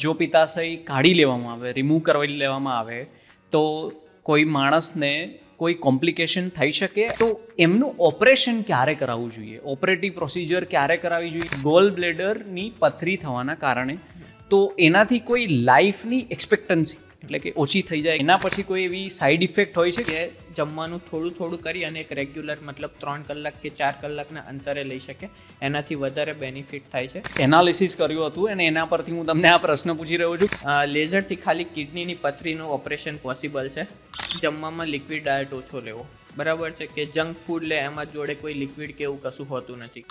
જો પિત્તાશય કાઢી લેવામાં આવે, રિમૂવ કરી લેવામાં આવે તો કોઈ માણસને કોઈ કોમ્પ્લિકેશન થઈ શકે. તો એમનું ઓપરેશન ક્યારે કરાવવું જોઈએ, ઓપરેટિવ પ્રોસિજર ક્યારે કરાવવી જોઈએ ગોલ બ્લેડરની પથરી થવાના કારણે? તો એનાથી કોઈ લાઈફની એક્સપેક્ટન્સી એટલે કે ઓછી થઈ જાય, એના પછી કોઈ એવી સાઈડ ઇફેક્ટ હોય છે કે જમવાનું થોડું થોડું કરી અને એક રેગ્યુલર મતલબ 3 કલાક કે 4 કલાકના અંતરે લઈ શકે, એનાથી વધારે બેનિફિટ થાય છે. એનાલિસિસ કર્યું હતું અને એના પરથી હું તમને આ પ્રશ્ન પૂછી રહ્યો છું. લેઝરથી ખાલી કિડનીની પથરીનું ઓપરેશન પોસિબલ છે. જમવામાં લિક્વિડ ડાયટ ઓછો લેવો, બરાબર છે, કે જંક ફૂડ લે એમાં જોડે કોઈ લિક્વિડ કે એવું કશું હોતું નથી.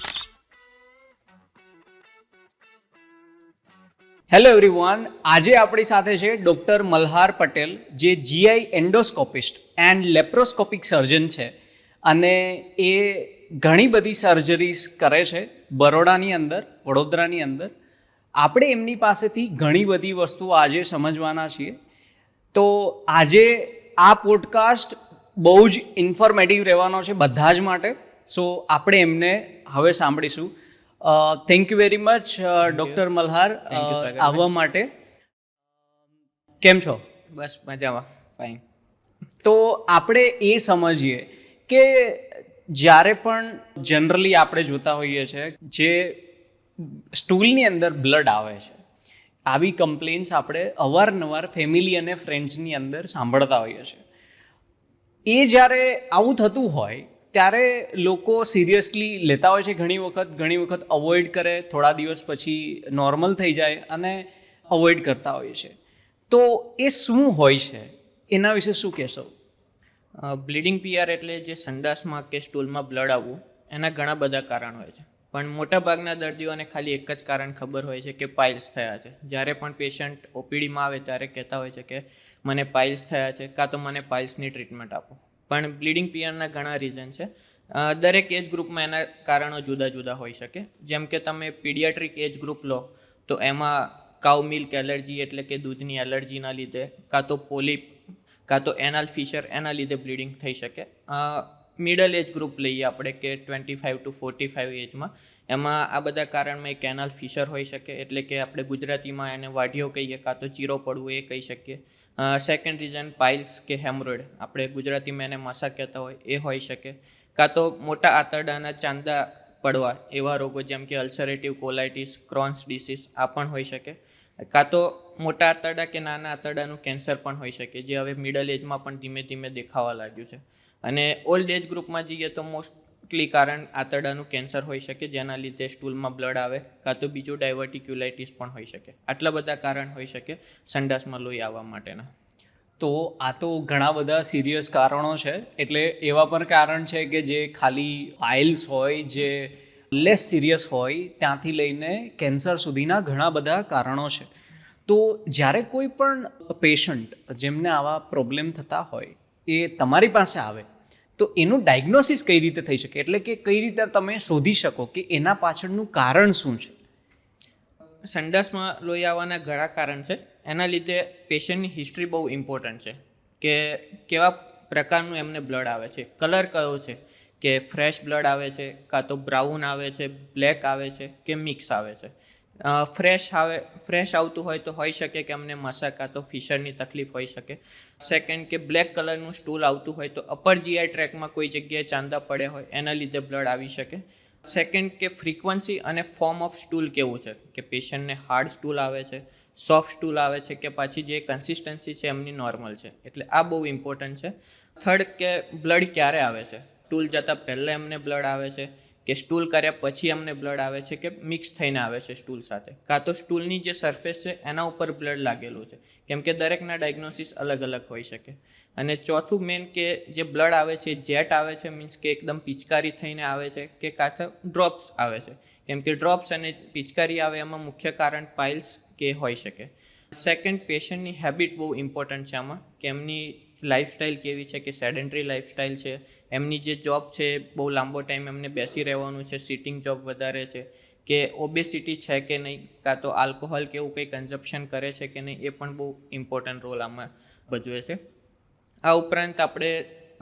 હેલો એવરીવન, આજે આપણી સાથે છે ડૉક્ટર મલ્હાર પટેલ, જે જીઆઈ એન્ડોસ્કોપિસ્ટ એન્ડ લેપ્રોસ્કોપિક સર્જન છે અને એ ઘણી બધી સર્જરીઝ કરે છે બરોડાની અંદર, વડોદરાની અંદર. આપણે એમની પાસેથી ઘણી બધી વસ્તુઓ આજે સમજવાના છીએ. તો આજે આ પોડકાસ્ટ બહુ જ ઇન્ફોર્મેટિવ રહેવાનો છે બધા જ માટે. સો આપણે એમને હવે સાંભળીશું. Thank you very much doctor Malhar આવવા માટે. કેમ છો? બસ મજામાં, ફાઇન. તો આપણે એ સમજીએ કે જ્યારે પણ જનરલી આપણે જોતા હોઈએ છીએ જે સ્ટૂલની અંદર બ્લડ આવે છે, આવી કમ્પ્લેન્ટ્સ આપણે અવારનવાર ફેમિલી અને ફ્રેન્ડ્સની અંદર સાંભળતા હોઈએ છીએ. એ જ્યારે આવું થતું હોય ત્યારે લોકો સિરિયસલી લેતા હોય છે, ઘણી વખત અવોઇડ કરે, થોડા દિવસ પછી નોર્મલ થઈ જાય અને અવોઇડ કરતા હોઈએ છે. તો એ શું હોય છે, એના વિશે શું કહેશો? બ્લીડિંગ પીઆર એટલે જે સંડાસમાં કે સ્ટૂલમાં બ્લડ આવવું, એના ઘણા બધા કારણ હોય છે, પણ મોટાભાગના દર્દીઓને ખાલી એક જ કારણ ખબર હોય છે કે પાઇલ્સ થયા છે. જ્યારે પણ પેશન્ટ ઓપીડીમાં આવે ત્યારે કહેતા હોય છે કે મને પાઇલ્સ થયા છે, કાં તો મને પાઇલ્સની ટ્રીટમેન્ટ આપો. પણ બ્લીડિંગ પીઆરના ઘણા રીઝન છે. દરેક એજ ગ્રુપમાં એના કારણો જુદા જુદા હોઈ શકે. જેમ કે તમે પીડિયાટ્રિક એજ ગ્રુપ લો તો એમાં કાઉ મિલ્ક એલર્જી એટલે કે દૂધની એલર્જીના લીધે, કાં તો પોલિપ, કાં તો એનાલ ફિશર, એના લીધે બ્લીડિંગ થઈ શકે. મિડલ એજ ગ્રુપ લઈએ આપણે કે 25 to 45 એજમાં, એમાં આ બધા કારણમાં એક એનાલ ફિશર હોઈ શકે, એટલે કે આપણે ગુજરાતીમાં એને વાઢીઓ કહીએ, કાં તો ચીરો પડવું એ કહી શકીએ. સેકન્ડ રીઝન પાઇલ્સ કે હેમરોઇડ, આપણે ગુજરાતીમાં એને મસા કહેતા હોય, એ હોઈ શકે. કાં તો મોટા આંતરડાના ચાંદા પડવા, એવા રોગો જેમ કે અલ્સરેટિવ કોલાઇટિસ, ક્રોન્સ ડિસીઝ, આ પણ હોઈ શકે. કાં તો મોટા આંતરડા કે નાના આંતરડાનું કેન્સર પણ હોઈ શકે, જે હવે મિડલ એજમાં પણ ધીમે ધીમે દેખાવા લાગ્યું છે. અને ઓલ્ડ એજ ગ્રુપમાં જઈએ તો મોસ્ટલી કારણ આંતરડાનું કેન્સર હોઈ શકે, જેના લીધે સ્ટૂલમાં બ્લડ આવે, કાં તો બીજું ડાયવર્ટિક્યુલાઇટિસ પણ હોઈ શકે. આટલા બધા કારણ હોઈ શકે સંડાસમાં લોહી આવવા માટેના. તો આ તો ઘણા બધા સિરિયસ કારણો છે. એટલે એવા પણ કારણ છે કે જે ખાલી પાઇલ્સ હોય, જે લેસ સિરિયસ હોય, ત્યાંથી લઈને કેન્સર સુધીના ઘણા બધા કારણો છે. તો જ્યારે કોઈ પણ પેશન્ટ જેમને આવા પ્રોબ્લેમ થતા હોય એ તમારી પાસે આવે તો એનું ડાયગ્નોસિસ કઈ રીતે થઈ શકે, એટલે કે કઈ રીતે તમે શોધી શકો કે એના પાછળનું કારણ શું છે? સંડાસમાં લોહી આવવાના ઘણા કારણ છે. એના લીધે પેશન્ટની હિસ્ટ્રી બહુ ઇમ્પોર્ટન્ટ છે, કે કેવા પ્રકારનું એમને બ્લડ આવે છે, કલર કયો છે, કે ફ્રેશ બ્લડ આવે છે, કાં તો બ્રાઉન આવે છે, બ્લેક આવે છે, કે મિક્સ આવે છે. ફ્રેશ આવતું હોય તો હોઈ શકે કે અમને મસા કાં તો ફિશરની તકલીફ હોઈ શકે. સેકન્ડ, કે બ્લેક કલરનું સ્ટૂલ આવતું હોય તો અપર જીઆઈ ટ્રેકમાં કોઈ જગ્યાએ ચાંદા પડ્યા હોય, એના લીધે બ્લડ આવી શકે. સેકન્ડ, કે ફ્રીક્વન્સી અને ફોર્મ ઓફ સ્ટૂલ કેવું છે, કે પેશન્ટને હાર્ડ સ્ટૂલ આવે છે, સોફ્ટ સ્ટૂલ આવે છે, કે પાછી જે કન્સિસ્ટન્સી છે એમની નોર્મલ છે. એટલે આ બહુ ઇમ્પોર્ટન્ટ છે. થર્ડ, કે બ્લડ ક્યારે આવે છે, સ્ટૂલ જતાં પહેલાં એમને બ્લડ આવે છે, કે સ્ટૂલ કર્યા પછી અમને બ્લડ આવે છે, કે મિક્સ થઈને આવે છે સ્ટૂલ સાથે, કાં તો સ્ટૂલની જે સરફેસ છે એના ઉપર બ્લડ લાગેલું છે. કેમ કે દરેકના ડાયગ્નોસિસ અલગ અલગ હોઈ શકે. અને ચોથું મેન, કે જે બ્લડ આવે છે જેટ આવે છે, મીન્સ કે એકદમ પિચકારી થઈને આવે છે, કે કાં તો ડ્રોપ્સ આવે છે. કેમ કે ડ્રોપ્સ અને પિચકારી આવે એમાં મુખ્ય કારણ પાઇલ્સ કે હોઈ શકે. સેકન્ડ, પેશન્ટની હેબિટ બહુ ઇમ્પોર્ટન્ટ છે આમાં, કે એમની લાઈફસ્ટાઈલ કેવી છે, કે સેડેન્ટરી લાઈફસ્ટાઈલ છે, એમની જે જોબ છે બહુ લાંબો ટાઈમ એમને બેસી રહેવાનું છે, સિટિંગ જોબ વધારે છે, કે ઓબેસિટી છે કે નહીં, કાં તો આલ્કોહોલ કે એવું કંઈ કન્ઝપ્શન કરે છે કે નહીં, એ પણ બહુ ઇમ્પોર્ટન્ટ રોલ આમાં ભજવે છે. આ ઉપરાંત આપણે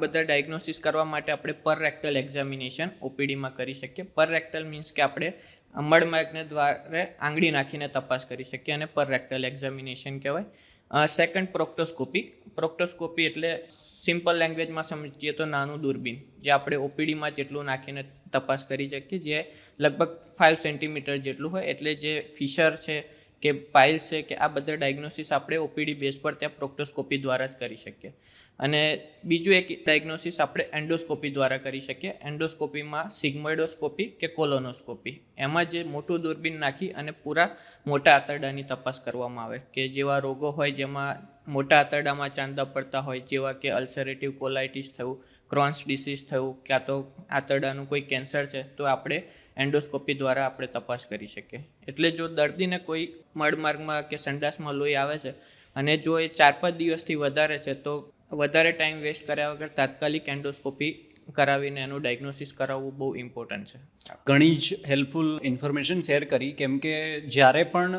બધા ડાયગ્નોસિસ કરવા માટે આપણે પર રેક્ટલ એક્ઝામિનેશન ઓપીડીમાં કરી શકીએ. પર રેક્ટલ મીન્સ કે આપણે મળમાર્ગને દ્વારે આંગળી નાખીને તપાસ કરી શકીએ અને પર રેક્ટલ એક્ઝામિનેશન કહેવાય. સેકન્ડ પ્રોક્ટોસ્કોપી એટલે સિમ્પલ લેંગ્વેજમાં સમજીએ તો નાનું દૂરબીન, જે આપણે ઓપીડીમાં જેટલું નાખીને તપાસ કરી શકીએ, જે લગભગ 5 સેન્ટીમીટર જેટલું હોય. એટલે જે ફિશર છે કે પાઇલ્સ છે કે આ બધા ડાયગ્નોસિસ આપણે ઓપીડી બેઝ પર ત્યાં પ્રોક્ટોસ્કોપી દ્વારા જ કરી શકીએ. અને બીજું એક ડાયગ્નોસિસ આપણે એન્ડોસ્કોપી દ્વારા કરી શકીએ. એન્ડોસ્કોપીમાં સિગ્મોઇડોસ્કોપી કે કોલોનોસ્કોપી, એમાં જે મોટું દૂરબીન નાખી અને પૂરા મોટા આંતરડાની તપાસ કરવામાં આવે, કે જેવા રોગો હોય જેમાં મોટા આંતરડામાં ચાંદા પડતા હોય, જેવા કે અલ્સરેટિવ કોલાઇટિસ થયું, ક્રોન્સ ડિસીઝ થયું, ક્યાં તો આંતરડાનું કોઈ કેન્સર છે, તો આપણે એન્ડોસ્કોપી દ્વારા આપણે તપાસ કરી શકીએ. એટલે જો દર્દીને કોઈ મળમાર્ગમાં કે સંડાસમાં લોહી આવે છે અને જો એ 4-5 દિવસથી વધારે છે, તો વધારે ટાઈમ વેસ્ટ કર્યા વગર તાત્કાલિક એન્ડોસ્કોપી કરાવીને એનું ડાયગ્નોસિસ કરાવવું બહુ ઇમ્પોર્ટન્ટ છે. ઘણી જ હેલ્પફુલ ઇન્ફોર્મેશન શેર કરી, કેમ કે જ્યારે પણ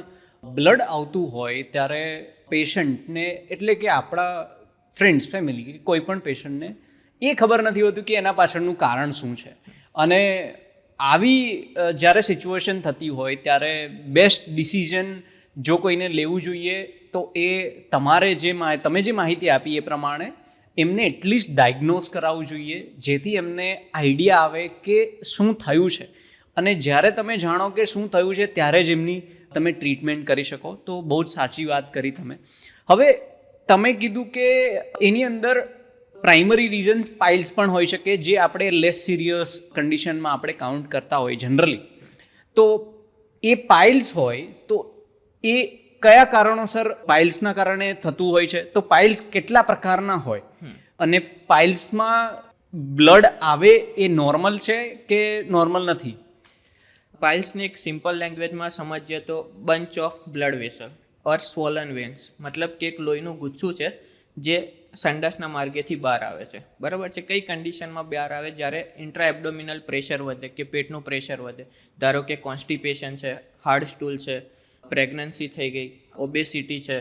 બ્લડ આવતું હોય ત્યારે પેશન્ટને, એટલે કે આપણા ફ્રેન્ડ્સ, ફેમિલી કે કોઈ પણ પેશન્ટને એ ખબર નથી હોતું કે એના પાછળનું કારણ શું છે. અને આવી જ્યારે સિચ્યુએશન થતી હોય ત્યારે બેસ્ટ ડિસિઝન જો કોઈને લેવું જોઈએ તો એ તમે જે માહિતી આપી એ પ્રમાણે એમને એટલીસ્ટ ડાયગ્નોઝ કરાવવું જોઈએ, જેથી એમને આઈડિયા આવે કે શું થયું છે. અને જ્યારે તમે જાણો કે શું થયું છે ત્યારે જ એમની તમે ટ્રીટમેન્ટ કરી શકો. તો બહુ જ સાચી વાત કરી તમે. હવે તમે કીધું કે એની અંદર પ્રાઇમરી રીઝન્સ પાઇલ્સ પણ હોઈ શકે, જે આપણે લેસ સિરિયસ કન્ડિશનમાં આપણે કાઉન્ટ કરતા હોય જનરલી. તો એ પાઇલ્સ હોય તો એ કયા કારણોસર પાઇલ્સના કારણે થતું હોય છે? તો પાઇલ્સ કેટલા પ્રકારના હોય અને પાઇલ્સમાં બ્લડ આવે એ નોર્મલ છે કે નોર્મલ નથી? પાઇલ્સને એક સિમ્પલ લેંગ્વેજમાં સમજીએ તો bunch of blood vessel or swollen veins, મતલબ કે એક લોહીનું ગુચ્છું છે જે સંડાસના માર્ગેથી બહાર આવે છે. બરાબર છે. કઈ કન્ડિશનમાં બહાર આવે? જ્યારે ઇન્ટ્રા એબ્ડોમિનલ પ્રેશર વધે કે પેટનું પ્રેશર વધે, ધારો કે કોન્સ્ટિપેશન છે, હાર્ડ સ્ટૂલ છે, પ્રેગ્નન્સી થઈ ગઈ, ઓબેસિટી છે,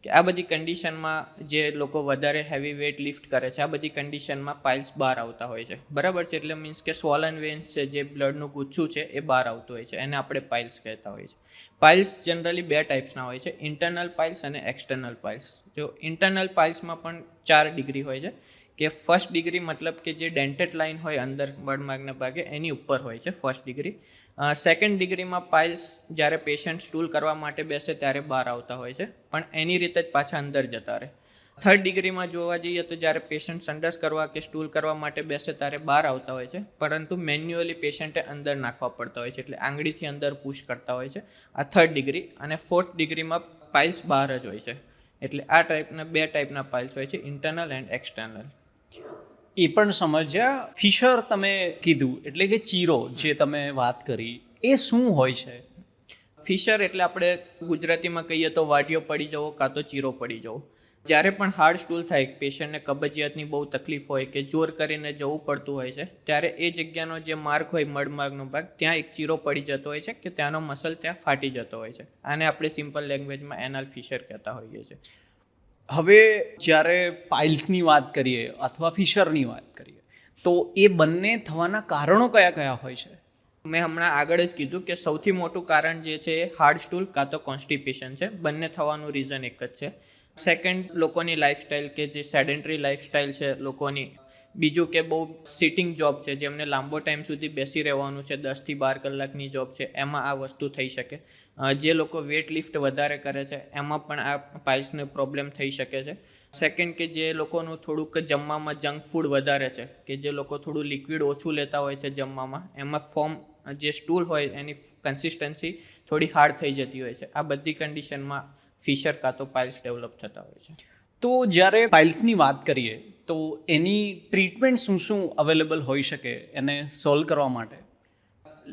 કે આ બધી કન્ડિશનમાં જે લોકો વધારે હેવી વેટ લિફ્ટ કરે છે, આ બધી કન્ડિશનમાં પાઇલ્સ બહાર આવતા હોય છે. બરાબર છે. એટલે મીન્સ કે સ્વોલન વેન્સ છે, જે બ્લડનું ગુચ્છું છે એ બહાર આવતું હોય છે, એને આપણે પાઇલ્સ કહેતા હોઈએ છીએ. પાઇલ્સ જનરલી 2 ટાઈપ્સના હોય છે, ઇન્ટરનલ પાઇલ્સ અને એક્સટર્નલ પાઇલ્સ. જો ઇન્ટરનલ પાઇલ્સમાં પણ 4 ડિગ્રી હોય છે, કે ફર્સ્ટ ડિગ્રી મતલબ કે જે ડેન્ટેડ લાઇન હોય અંદર મળમાર્ગના ભાગે એની ઉપર હોય છે ફર્સ્ટ ડિગ્રી. સેકન્ડ ડિગ્રીમાં પાઇલ્સ જ્યારે પેશન્ટ સ્ટૂલ કરવા માટે બેસે ત્યારે બહાર આવતા હોય છે, પણ એની રીતે જ પાછા અંદર જતા રહે. થર્ડ ડિગ્રીમાં જોવા જઈએ તો જ્યારે પેશન્ટ સંડાસ કરવા કે સ્ટૂલ કરવા માટે બેસે ત્યારે બહાર આવતા હોય છે, પરંતુ મેન્યુઅલી પેશન્ટે અંદર નાખવા પડતા હોય છે, એટલે આંગળીથી અંદર પુશ કરતા હોય છે. આ થર્ડ ડિગ્રી. અને ફોર્થ ડિગ્રીમાં પાઇલ્સ બહાર જ હોય છે. એટલે આ ટાઈપના 2 ટાઈપના પાઇલ્સ હોય છે, ઇન્ટરનલ એન્ડ એક્સટર્નલ. એ પણ સમજ્યા. ફિશર તમે કીધું, એટલે કે ચીરો જે તમે વાત કરી, એ શું હોય છે? ફિશર એટલે આપણે ગુજરાતીમાં કહીએ તો વાટીઓ પડી જવો કાં તો ચીરો પડી જવો. જ્યારે પણ હાર્ડ સ્ટૂલ થાય, પેશન્ટને કબજિયાતની બહુ તકલીફ હોય કે જોર કરીને જવું પડતું હોય છે, ત્યારે એ જગ્યાનો જે માર્ગ હોય, મળમાર્ગનો ભાગ, ત્યાં એક ચીરો પડી જતો હોય છે કે ત્યાંનો મસલ ત્યાં ફાટી જતો હોય છે. આને આપણે સિમ્પલ લેંગ્વેજમાં એનલ ફિશર કહેતા હોઈએ છીએ. હવે જ્યારે પાઇલ્સની વાત કરીએ અથવા ફિશરની વાત કરીએ તો એ બંને થવાના કારણો કયા કયા હોય છે? મેં હમણાં આગળ જ કીધું કે સૌથી મોટું કારણ જે છે એ હાર્ડ સ્ટૂલ કાં તો કોન્સ્ટિપેશન છે. બંને થવાનું રીઝન એક જ છે. સેકન્ડ, લોકોની લાઈફસ્ટાઈલ, કે જે સેડેન્ટરી લાઈફસ્ટાઈલ છે લોકોની. બીજું કે બહુ સિટિંગ જોબ છે, જેમને લાંબો ટાઈમ સુધી બેસી રહેવાનું છે, 10 થી 12 કલાકની જોબ છે, એમાં આ વસ્તુ થઈ શકે. જે લોકો વેટ લિફ્ટ વધારે કરે છે એમાં પણ આ પાઇલ્સનો પ્રોબ્લેમ થઈ શકે છે. સેકન્ડ, કે જે લોકોનું થોડુંક જમવામાં જંક ફૂડ વધારે છે, કે જે લોકો થોડું લિક્વિડ ઓછું લેતા હોય છે જમવામાં, એમાં ફોર્મ જે સ્ટૂલ હોય એની કન્સિસ્ટન્સી થોડી હાર્ડ થઈ જતી હોય છે. આ બધી કન્ડિશનમાં ફિશર કાં તો પાઇલ્સ ડેવલપ થતા હોય છે. તો જ્યારે પાઇલ્સની વાત કરીએ તો એની ટ્રીટમેન્ટ શું અવેલેબલ હોઈ શકે એને સોલ્વ કરવા માટે?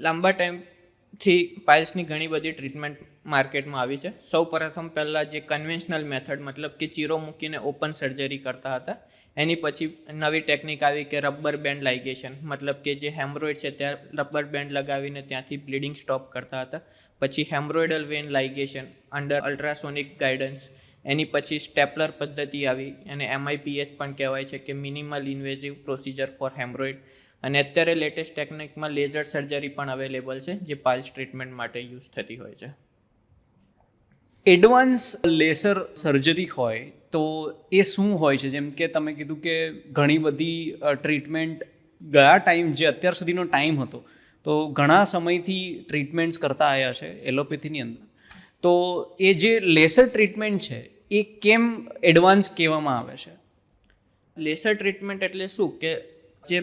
લાંબા ટાઈમથી પાઇલ્સની ઘણી બધી ટ્રીટમેન્ટ માર્કેટમાં આવી છે. સૌ પ્રથમ પહેલાં જે કન્વેન્શનલ મેથડ, મતલબ કે ચીરો મૂકીને ઓપન સર્જરી કરતા હતા, એની પછી નવી ટેકનિક આવી કે રબર બેન્ડ લાઇગેશન, મતલબ કે જે હેમરોઇડ છે ત્યાં રબર બેન્ડ લગાવીને ત્યાંથી બ્લીડિંગ સ્ટોપ કરતા હતા. પછી હેમરોઇડલ વેન લાઇગેશન અંડર અલ્ટ્રાસોનિક ગાઈડન્સ, એની પછી સ્ટેપલર પદ્ધતિ આવી, અને MIPH પણ કહેવાય છે કે મિનિમલ ઇન્વેઝિવ પ્રોસિજર ફોર હેમરોઇડ. અને અત્યારે લેટેસ્ટ ટેકનિકમાં લેઝર સર્જરી પણ અવેલેબલ છે જે પાઇલ્સ ટ્રીટમેન્ટ માટે યુઝ થતી હોય છે. એડવાન્સ લેસર સર્જરી હોય તો એ શું હોય છે? જેમ કે તમે કીધું કે ઘણી બધી ટ્રીટમેન્ટ ગયા ટાઈમ જે અત્યાર સુધીનો ટાઈમ હતો તો ઘણા સમયથી ટ્રીટમેન્ટ્સ કરતા આવ્યા છે એલોપેથીની અંદર. તો એ જે લેસર ટ્રીટમેન્ટ છે એ કેમ એડવાન્સ કહેવામાં આવે છે? લેસર ટ્રીટમેન્ટ એટલે શું કે જે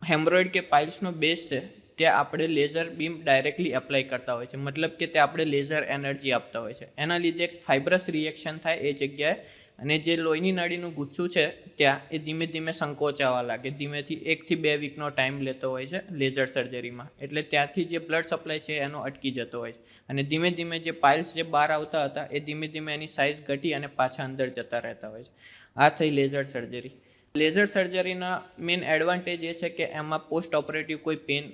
હેમરોઇડ કે પાઇલ્સનો બેઝ છે ત્યાં આપણે લેઝર બીમ ડાયરેક્ટલી એપ્લાય કરતા હોય છે, મતલબ કે તે આપણે લેઝર એનર્જી આપતા હોય છે. એના લીધે એક ફાઇબ્રસ રિએક્શન થાય એ જગ્યાએ, અને જે લોહીની નળીનું ગુચ્છું છે ત્યાં એ ધીમે ધીમે સંકોચાવા લાગે. ધીમેથી 1 થી 2 વીકનો ટાઈમ લેતો હોય છે લેઝર સર્જરીમાં. એટલે ત્યાંથી જે બ્લડ સપ્લાય છે એનો અટકી જતો હોય છે, અને ધીમે ધીમે જે પાઇલ્સ જે બહાર આવતા હતા એ ધીમે ધીમે એની સાઇઝ ઘટી અને પાછા અંદર જતા રહેતા હોય છે. આ થઈ લેઝર સર્જરી. લેઝર સર્જરીના મેઇન એડવાન્ટેજ એ છે કે એમાં પોસ્ટ ઓપરેટિવ કોઈ પેન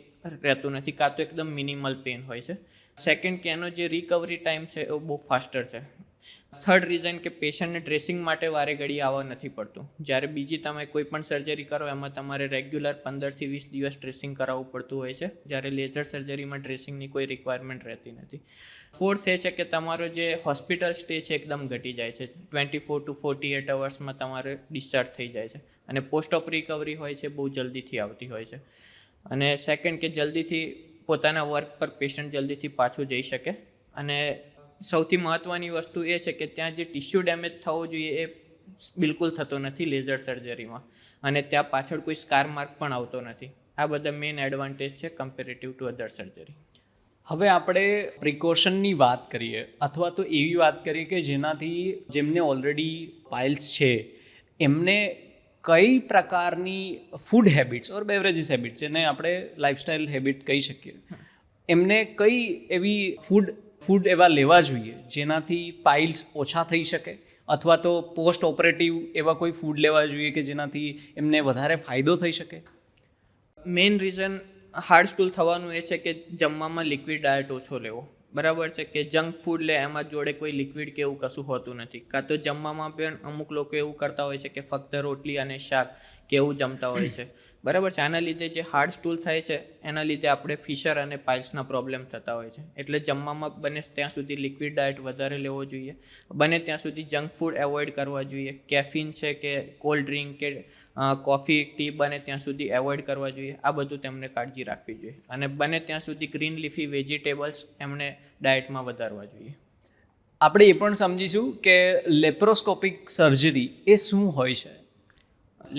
રહેતું નથી, કાં તો એકદમ મિનિમલ પેન હોય છે. સેકન્ડ કે એનો જે રિકવરી ટાઈમ છે એ બહુ ફાસ્ટર છે. થર્ડ રીઝન કે પેશન્ટને ડ્રેસિંગ માટે વારે ઘડી આવવા નથી પડતું. જ્યારે બીજી તમે કોઈ પણ સર્જરી કરો એમાં તમારે રેગ્યુલર 15 થી 20 દિવસ ડ્રેસિંગ કરાવવું પડતું હોય છે, જ્યારે લેઝર સર્જરીમાં ડ્રેસિંગની કોઈ રિક્વાયરમેન્ટ રહેતી નથી. ફોર્થ એ છે કે તમારો જે હોસ્પિટલ સ્ટે છે એકદમ ઘટી જાય છે. 24 to 48 અવર્સમાં તમારે ડિસ્ચાર્જ થઈ જાય છે, અને પોસ્ટ ઓપ રિકવરી હોય છે બહુ જલ્દીથી આવતી હોય છે. અને સેકન્ડ કે જલ્દીથી પોતાના વર્ક પર પેશન્ટ જલ્દીથી પાછું જઈ શકે. અને સૌથી મહત્ત્વની વસ્તુ એ છે કે ત્યાં જે ટિશ્યુ ડેમેજ થવો જોઈએ એ બિલકુલ થતો નથી લેઝર સર્જરીમાં, અને ત્યાં પાછળ કોઈ સ્કાર માર્ક પણ આવતો નથી. આ બધા મેઇન એડવાન્ટેજ છે કમ્પેરેટિવ ટુ અધર સર્જરી. હવે આપણે પ્રિકોશનની વાત કરીએ, અથવા તો એવી વાત કરીએ કે જેનાથી જેમને ઓલરેડી પાઇલ્સ છે એમને કઈ પ્રકારની ફૂડ હેબિટ્સ ઓર બેવરેજીસ હેબિટ્સ, જેને આપણે લાઇફસ્ટાઇલ હેબિટ કહી શકીએ, એમને કઈ એવી ફૂડ એવા લેવા જોઈએ જેનાથી પાઇલ્સ ઓછા થઈ શકે, અથવા તો પોસ્ટ ઓપરેટિવ એવા કોઈ ફૂડ લેવા જોઈએ કે જેનાથી એમને વધારે ફાયદો થઈ શકે? મેઇન રીઝન હાર્ડ સ્ટૂલ થવાનું એ છે કે જમવામાં લિક્વિડ ડાયટ ઓછો લેવો. બરાબર છે કે જંક ફૂડ લે એમાં જોડે કોઈ લિક્વિડ કે એવું કશું હોતું નથી. કાં તો જમવામાં પણ અમુક લોકો એવું કરતા હોય છે કે ફક્ત રોટલી અને શાક કે એવું જમતા હોય છે. બરાબર છે. આના લીધે જે હાર્ડ સ્ટૂલ થાય છે એના લીધે આપણે ફિશર અને પાઇલ્સના પ્રોબ્લેમ થતા હોય છે. એટલે જમવામાં બને ત્યાં સુધી લિક્વિડ ડાયટ વધારે લેવો જોઈએ. બને ત્યાં સુધી જંક ફૂડ એવોઇડ કરવા જોઈએ. કેફીન છે કે કોલ્ડ ડ્રિંક કે કોફી ટી બને ત્યાં સુધી એવોઇડ કરવા જોઈએ. આ બધું તેમને કાળજી રાખવી જોઈએ, અને બને ત્યાં સુધી ગ્રીન લીફી વેજીટેબલ્સ એમને ડાયટમાં વધારવા જોઈએ. આપણે એ પણ સમજીશું કે લેપ્રોસ્કોપિક સર્જરી એ શું હોય છે.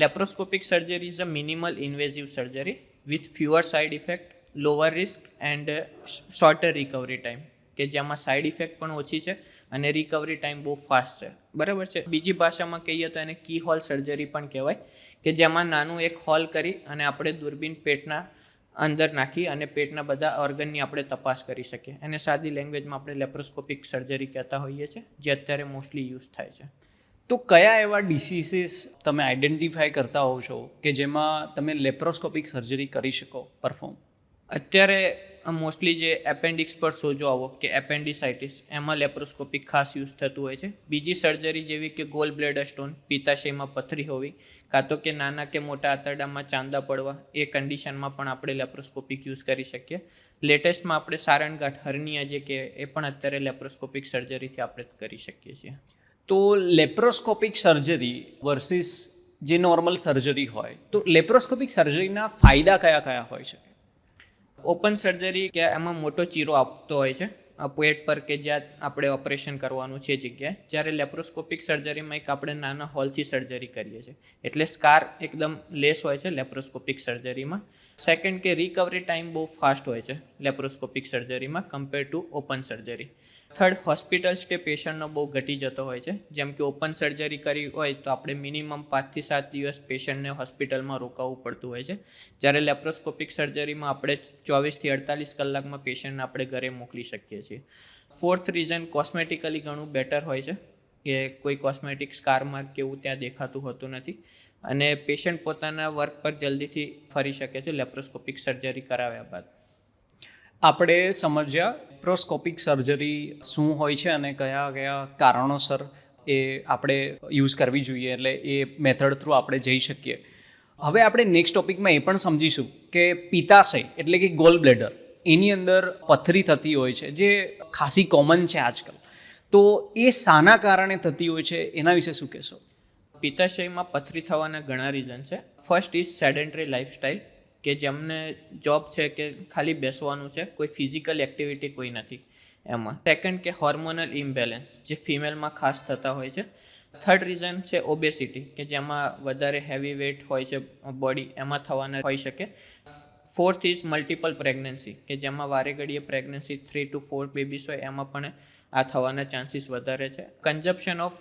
Laparoscopic surgery is a minimal invasive surgery with fewer side effect, lower risk and sorter recovery time, કે જેમાં સાઇડ ઇફેક્ટ પણ ઓછી છે અને રિકવરી ટાઈમ બહુ ફાસ્ટ છે. બરાબર છે. બીજી ભાષામાં કહીએ તો એને કી હોલ સર્જરી પણ કહેવાય, કે જેમાં નાનું એક હોલ કરી અને આપણે દૂરબીન પેટના અંદર નાખી અને પેટના બધા ઓર્ગનની આપણે તપાસ કરી શકીએ. એને સાદી લેંગ્વેજમાં આપણે લેપ્રોસ્કોપિક સર્જરી કહેતા હોઈએ છીએ, જે અત્યારે મોસ્ટલી યુઝ થાય છે. તો કયા એવા ડિસીઝીસ તમે આઈડેન્ટિફાય કરતા હોવ છો કે જેમાં તમે લેપ્રોસ્કોપિક સર્જરી કરી શકો પરફોર્મ? અત્યારે મોસ્ટલી જે એપેન્ડિક્સ પર સોજો આવો કે એપેન્ડિસાઇટિસ, એમાં લેપ્રોસ્કોપિક ખાસ યુઝ થતું હોય છે. બીજી સર્જરી જેવી કે ગોલ બ્લેડર સ્ટોન, પિત્તાશયમાં પથરી હોવી, કાં તો કે નાના કે મોટા આંતરડામાં ચાંદા પડવા, એ કન્ડિશનમાં પણ આપણે લેપ્રોસ્કોપિક યુઝ કરી શકીએ. લેટેસ્ટમાં આપણે સારણગાંઠ હર્નિયા જે કે એ પણ અત્યારે લેપ્રોસ્કોપિક સર્જરીથી આપણે કરી શકીએ છીએ. તો લેપ્રોસ્કોપિક સર્જરી વર્સિસ જે નોર્મલ સર્જરી હોય, તો લેપ્રોસ્કોપિક સર્જરીના ફાયદા કયા કયા હોય છે? ઓપન સર્જરી કે એમાં મોટો ચીરો આપતો હોય છે પેટ પર કે જ્યાં આપણે ઓપરેશન કરવાનું છે જગ્યાએ, જ્યારે લેપ્રોસ્કોપિક સર્જરીમાં એક આપણે નાના હોલથી સર્જરી કરીએ છીએ, એટલે સ્કાર એકદમ લેસ હોય છે લેપ્રોસ્કોપિક સર્જરીમાં. સેકન્ડ કે રિકવરી ટાઈમ બહુ ફાસ્ટ હોય છે લેપ્રોસ્કોપિક સર્જરીમાં compare to open surgery. Third, hospital stay પેશન્ટનો બહુ ઘટી જતો હોય છે. જેમ કે ઓપન સર્જરી કરી હોય તો આપણે મિનિમમ 5 થી 7 દિવસ પેશન્ટને હોસ્પિટલમાં રોકાવવું પડતું હોય છે, જ્યારે લેપ્રોસ્કોપિક સર્જરીમાં આપણે 24 થી 48 કલાકમાં પેશન્ટને આપણે ઘરે મોકલી શકીએ છીએ. ફોર્થ રીઝન કોસ્મેટિકલી ઘણું બેટર હોય છે, કે કોઈ કોસ્મેટિક સ્કાર માર્ક કે એવું ત્યાં દેખાતું હોતું નથી, અને પેશન્ટ પોતાના વર્ક પર જલ્દીથી ફરી શકે છે લેપ્રોસ્કોપિક સર્જરી કરાવ્યા બાદ. આપણે સમજ્યા લેપ્રોસ્કોપિક સર્જરી શું હોય છે અને કયા કયા કારણોસર એ આપણે યુઝ કરવી જોઈએ, એટલે એ મેથડ થ્રુ આપણે જઈ શકીએ. હવે આપણે નેક્સ્ટ ટોપિકમાં એ પણ સમજીશું કે પિત્તાશય એટલે કે ગોલ બ્લેડર, એની અંદર પથરી થતી હોય છે જે ખાસી કોમન છે આજકાલ. તો એ શાના કારણે થતી હોય છે એના વિશે શું કહેશો? પિત્તાશયમાં પથરી થવાના ઘણા રીઝન છે. ફર્સ્ટ ઇઝ સેડેન્ટરી લાઇફસ્ટાઇલ, કે જેમને જોબ છે કે ખાલી બેસવાનું છે, કોઈ ફિઝિકલ એક્ટિવિટી કોઈ નથી એમાં. સેકન્ડ કે હોર્મોનલ ઇમ્બેલેન્સ, જે ફિમેલમાં ખાસ થતા હોય છે. થર્ડ રીઝન છે ઓબેસિટી, કે જેમાં વધારે હેવી વેટ હોય છે બોડી, એમાં થવાના હોઈ શકે. ફોર્થ ઇઝ મલ્ટિપલ પ્રેગ્નન્સી, કે જેમાં વારે ઘડીએ પ્રેગ્નન્સી 3 to 4 બેબીસ હોય, એમાં પણ આ થવાના ચાન્સીસ વધારે છે. Consumption of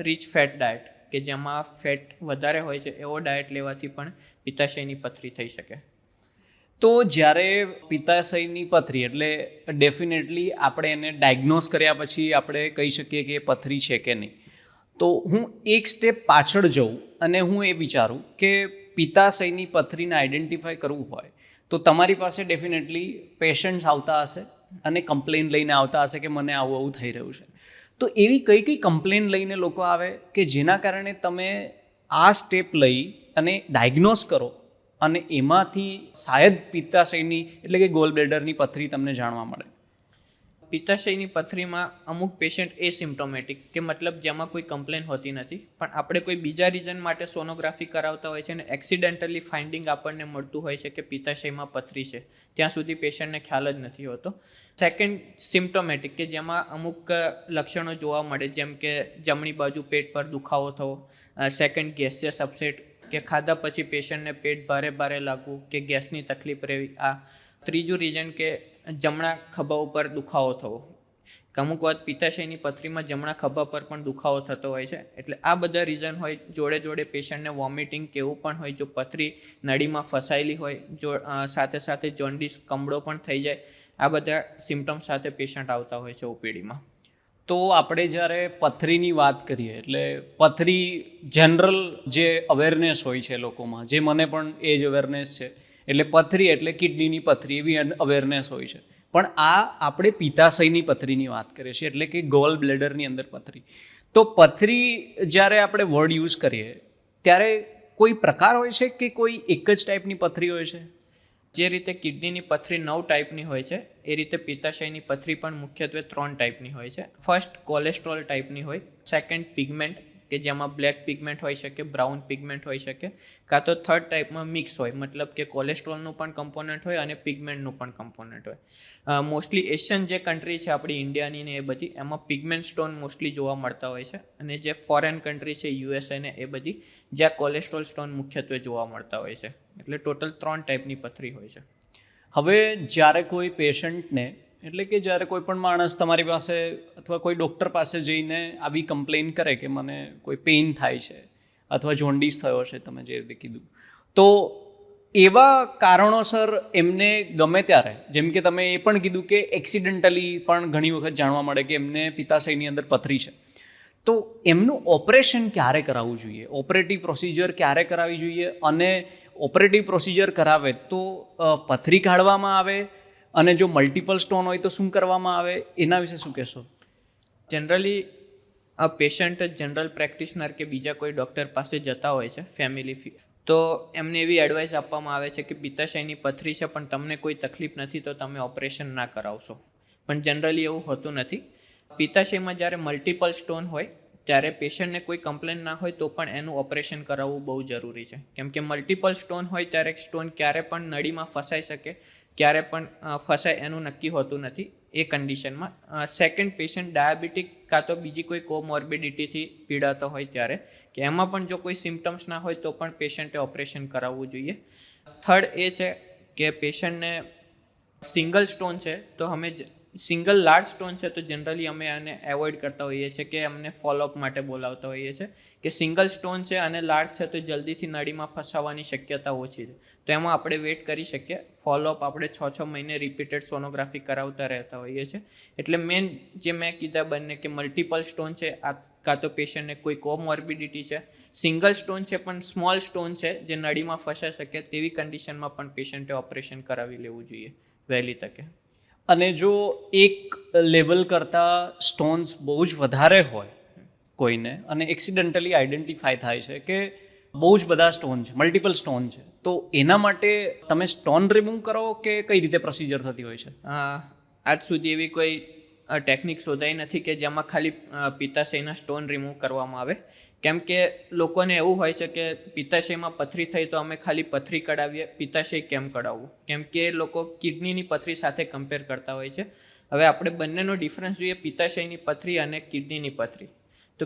rich fat diet, કે જેમાં ફેટ વધારે હોય છે, એવો ડાયટ લેવાથી પણ પિત્તાશયની પથરી થઈ શકે. તો જ્યારે પિત્તાશયની પથરી એટલે ડેફિનેટલી આપણે એને ડાયગ્નોઝ કર્યા પછી આપણે કહી શકીએ કે એ પથરી છે કે નહીં. તો હું એક સ્ટેપ પાછળ જઉં અને હું એ વિચારું કે પિત્તાશયની પથરીને આઈડેન્ટિફાય કરવું હોય તો તમારી પાસે ડેફિનેટલી પેશન્ટ્સ આવતા હશે અને કમ્પ્લેન લઈને આવતા હશે કે મને આવું આવું થઈ રહ્યું છે. તો એવી કઈ કઈ કમ્પ્લેન લઈને લોકો આવે કે જેના કારણે તમે આ સ્ટેપ લઈ અને ડાયગ્નોઝ કરો અને એમાંથી શાયદ પિત્તાશયની એટલે કે ગોલ બ્લેડરની પથરી તમને જાણવા મળે? પિત્તાશયની પથરીમાં અમુક પેશન્ટ એસિમ્પ્ટોમેટિક, કે મતલબ જેમાં કોઈ કમ્પ્લેન હોતી નથી, પણ આપણે કોઈ બીજા રીઝન માટે સોનોગ્રાફી કરાવતા હોય છે અને એક્સિડેન્ટલી ફાઇન્ડિંગ આપણને મળતું હોય છે કે પિત્તાશયમાં પથરી છે, ત્યાં સુધી પેશન્ટને ખ્યાલ જ નથી હોતો. સેકન્ડ સિમ્પ્ટોમેટિક, કે જેમાં અમુક લક્ષણો જોવા મળે, જેમ કે જમણી બાજુ પેટ પર દુખાવો થવો. સેકન્ડ ગેસિયસ અપસેટ, કે ખાધા પછી પેશન્ટને પેટ ભારે ભારે લાગવું કે ગેસની તકલીફ રહેવી. આ ત્રીજું રીઝન કે જમણા ખભા ઉપર દુખાવો થવો. અમુક વાત પિત્તાશયની પથરીમાં જમણા ખભા પર પણ દુખાવો થતો હોય છે. એટલે આ બધા રીઝન હોય. જોડે જોડે પેશન્ટને વોમિટિંગ કે એવું પણ હોય, જો પથરી નળીમાં ફસાયેલી હોય, જો સાથે સાથે જોન્ડિસ કમળો પણ થઈ જાય. આ બધા સિમ્ટમ્સ સાથે પેશન્ટ આવતા હોય છે ઓપીડીમાં. તો આપણે જ્યારે પથરીની વાત કરીએ એટલે પથરી જનરલ જે અવેરનેસ હોય છે લોકોમાં, જે મને પણ એ જ અવેરનેસ છે, એટલે પથરી એટલે કિડનીની પથરી એવી અવેરનેસ હોય છે. પણ આ આપણે પિત્તાશયની પથરીની વાત કરીએ છીએ, એટલે કે ગોલ બ્લેડરની અંદર પથરી. તો પથરી જ્યારે આપણે વર્ડ યુઝ કરીએ ત્યારે કોઈ પ્રકાર હોય છે કે કોઈ એક જ ટાઈપની પથરી હોય છે? જે રીતે કિડનીની પથરી 9 ટાઈપની હોય છે, એ રીતે પિત્તાશયની પથરી પણ મુખ્યત્વે 3 ટાઈપની હોય છે. ફર્સ્ટ કોલેસ્ટ્રોલ ટાઈપની હોય. સેકન્ડ પિગમેન્ટ, કે જેમાં બ્લેક પિગમેન્ટ હોઈ શકે, બ્રાઉન પિગમેન્ટ હોઈ શકે. કાં તો થર્ડ ટાઈપમાં મિક્સ હોય, મતલબ કે કોલેસ્ટ્રોલનું પણ કમ્પોનન્ટ હોય અને પિગમેન્ટનું પણ કમ્પોનન્ટ હોય. મોસ્ટલી એશિયન જે કન્ટ્રી છે આપણી ઇન્ડિયાની ને એ બધી, એમાં પિગમેન્ટ સ્ટોન મોસ્ટલી જોવા મળતા હોય છે. અને જે ફોરેન કન્ટ્રી છે યુએસએ ને એ બધી, જ્યાં કોલેસ્ટ્રોલ સ્ટોન મુખ્યત્વે જોવા મળતા હોય છે. એટલે ટોટલ 3 ટાઈપની પથરી હોય છે. હવે જ્યારે કોઈ પેશન્ટને એટલે કે જ્યારે કોઈ પણ માણસ તમારી પાસે અથવા કોઈ ડૉક્ટર પાસે જઈને આવી કમ્પ્લેન કરે કે મને કોઈ પેઇન થાય છે અથવા જોન્ડિસ થયો છે, તમે જે રીતે કીધું, તો એવા કારણોસર એમને ગમે ત્યારે, જેમ કે તમે એ પણ કીધું કે એક્સિડન્ટલી પણ ઘણી વખત જાણવા મળે કે એમને પિત્તાશયની અંદર પથરી છે, તો એમનું ઓપરેશન ક્યારે કરાવવું જોઈએ? ઓપરેટિવ પ્રોસિજર ક્યારે કરાવવી જોઈએ? અને ઓપરેટિવ પ્રોસિજર કરાવે તો પથરી કાઢવામાં આવે, અને જો મલ્ટિપલ સ્ટોન હોય તો શું કરવામાં આવે? એના વિશે શું કહેશો? જનરલી આ પેશન્ટ જનરલ પ્રેક્ટિશનર કે બીજા કોઈ ડૉક્ટર પાસે જતા હોય છે ફેમિલી, તો એમને એવી એડવાઇસ આપવામાં આવે છે કે પિત્તાશયની પથરી છે પણ તમને કોઈ તકલીફ નથી તો તમે ઓપરેશન ના કરાવશો. પણ જનરલી એવું હોતું નથી. પિત્તાશયમાં જ્યારે મલ્ટિપલ સ્ટોન હોય ત્યારે પેશન્ટને કોઈ કમ્પ્લેન ના હોય તો પણ એનું ઓપરેશન કરાવવું બહુ જરૂરી છે. કેમ કે મલ્ટિપલ સ્ટોન હોય ત્યારે સ્ટોન ક્યારે પણ નળીમાં ફસાઈ શકે, ક્યારે પણ ફસાય એનું નક્કી હોતું નથી એ કન્ડિશનમાં. સેકન્ડ, પેશન્ટ ડાયાબિટીક કાં તો બીજી કોઈ કોમોર્બિડિટીથી પીડાતો હોય ત્યારે, કે એમાં પણ જો કોઈ સિમ્ટમ્સ ના હોય તો પણ પેશન્ટે ઓપરેશન કરાવવું જોઈએ. થર્ડ એ છે કે પેશન્ટને સિંગલ સ્ટોન છે તો અમે સિંગલ લાર્જ સ્ટોન છે તો જનરલી અમે આને એવોઇડ કરતા હોઈએ છીએ, કે અમને ફોલોઅપ માટે બોલાવતા હોઈએ છીએ. કે સિંગલ સ્ટોન છે અને લાર્જ છે તો જલ્દીથી નળીમાં ફસાવાની શક્યતા ઓછી છે, તો એમાં આપણે વેઇટ કરી શકીએ. ફોલોઅપ આપણે 6 મહિને રિપીટેડ સોનોગ્રાફી કરાવતા રહેતા હોઈએ છીએ. એટલે મેઇન જે મેં કીધા બંને, કે મલ્ટિપલ સ્ટોન છે કાં તો પેશન્ટને કોઈ કોમોર્બિડિટી છે, સિંગલ સ્ટોન છે પણ સ્મોલ સ્ટોન છે જે નળીમાં ફસાઈ શકે, તેવી કન્ડિશનમાં પણ પેશન્ટે ઓપરેશન કરાવી લેવું જોઈએ વહેલી તકે. અને જો એક લેવલ કરતાં સ્ટોન્સ બહુ જ વધારે હોય કોઈને અને એક્સિડન્ટલી આઈડેન્ટિફાય થાય છે કે બહુ જ બધા સ્ટોન છે, મલ્ટિપલ સ્ટોન છે, તો એના માટે તમે સ્ટોન રિમૂવ કરો કે કઈ રીતે પ્રોસિજર થતી હોય છે? આજ સુધી એવી કોઈ ટેકનિક શોધાઈ નથી કે જેમાં ખાલી પિત્તાશયના સ્ટોન રિમૂવ કરવામાં આવે. કેમ કે લોકોને એવું હોય છે કે પિત્તાશયમાં પથરી થઈ તો અમે ખાલી પથરી કઢાવીએ, પિત્તાશય કેમ કઢાવવું? કેમ કે લોકો કિડનીની પથરી સાથે કમ્પેર કરતા હોય છે. હવે આપણે બંનેનો ડિફરન્સ જોઈએ, પિત્તાશયની પથરી અને કિડનીની પથરી. તો